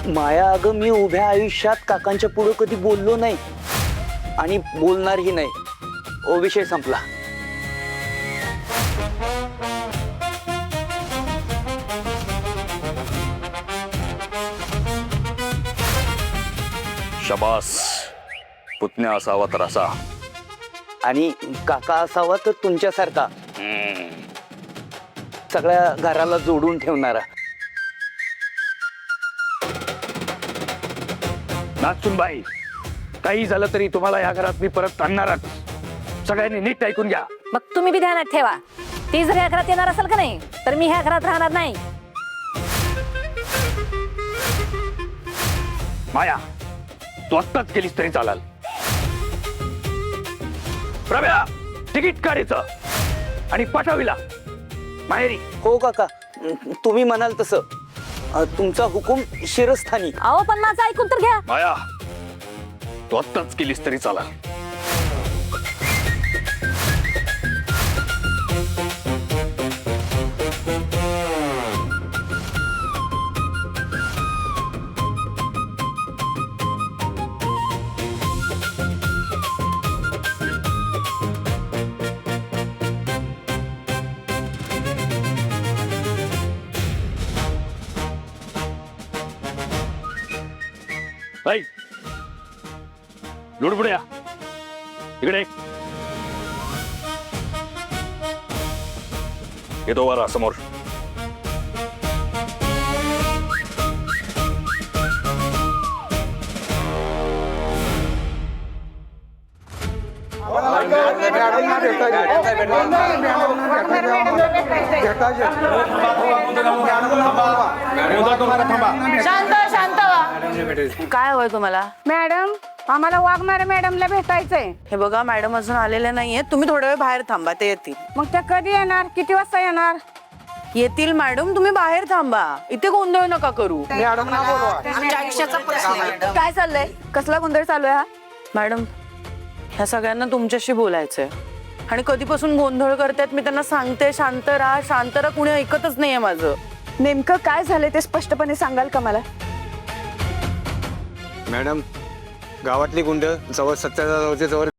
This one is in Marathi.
माया, अगं मी उभ्या आयुष्यात काकांच्या पुढे कधी बोललो नाही आणि बोलणारही नाही. ओ, विषय संपला. शबास, पुतण्या असावा तर असा, आणि काका असावा तर तुमच्यासारखा, सगळ्या घराला जोडून ठेवणारा. नाचूनबाई, काही झालं तरी तुम्हाला या घरात मी परत आणणारच. सगळ्यांनी नीट ऐकून घ्या. मग तुम्ही बी ध्यानात ठेवा, ती जर ह्या घरात येणार असेल का नाही तर मी ह्या घरात राहणार नाही. माया, तू आत्ताच गेलीस तरी चालाल. प्रभ्या, तिकीट काढायचं आणि पाठविला माहेरी. हो काका, तुम्ही म्हणाल तसं. तुमचा हुकूम शिरस्थानी. अहो पण माझं ऐकून तर घ्या. माया, तू आत्ताच गेलीस तरी चालाल. बाई, लुडबुड्या, इकडे येतो वारा समोर. शांत शांत व्हा. काय हवंय तुम्हाला? मॅडम, आम्हाला वाघमारे मॅडमला भेटायचंय. हे बघा, मॅडम अजून आलेले नाहीये, तुम्ही थोडा वेळ बाहेर थांबा, ते येतील. मग त्या कधी येणार? किती वाजता येणार? येतील मॅडम, तुम्ही बाहेर थांबा, इथे गोंधळ नका करू. काय चाललंय? कसला गोंधळ चालू आहे हा? मॅडम, ह्या सगळ्यांना तुमच्याशी बोलायचंय. आणि कधीपासून गोंधळ करतायत मी त्यांना सांगते, शांत राहा शांत राहा, कुणी ऐकतच नाहीये माझं. नेमकं काय झालंय ते स्पष्टपणे सांगाल का मला? मॅडम, गावातली गुंड जवळ 70,000 जवळ